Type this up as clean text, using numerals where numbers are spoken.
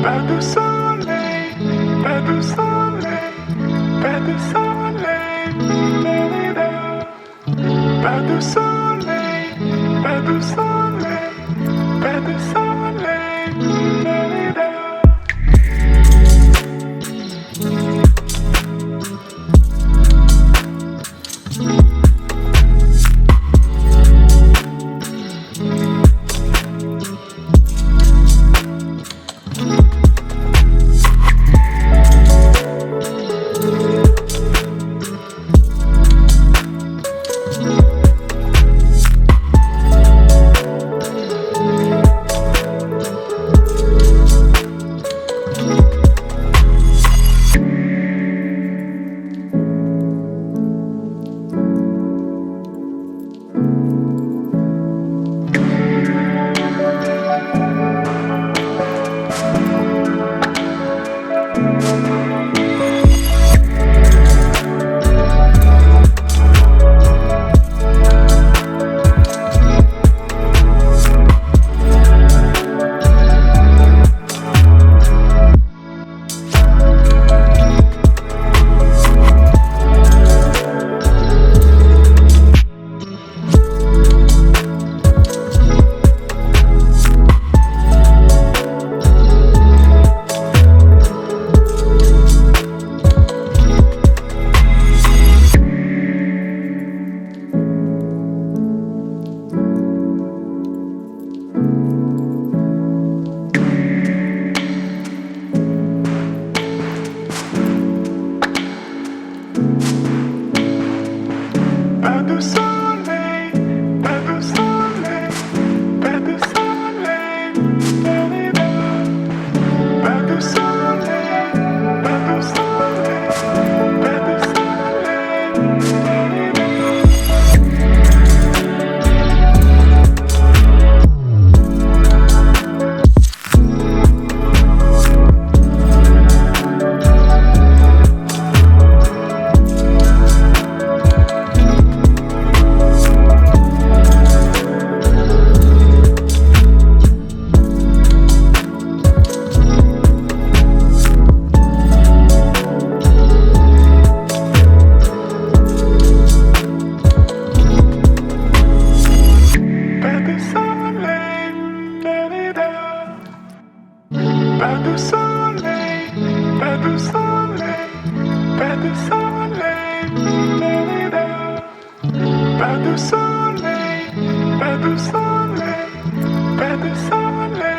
Pas de soleil, pas de soleil, pas de soleil, pas de soleil, pas de soleil, pas de soleil. Pas de soleil, pas de soleil, pas de soleil, pas de soleil, pas de soleil, pas de Pas de soleil, pas de soleil, pas de soleil, pas de soleil, pas de soleil, pas de soleil.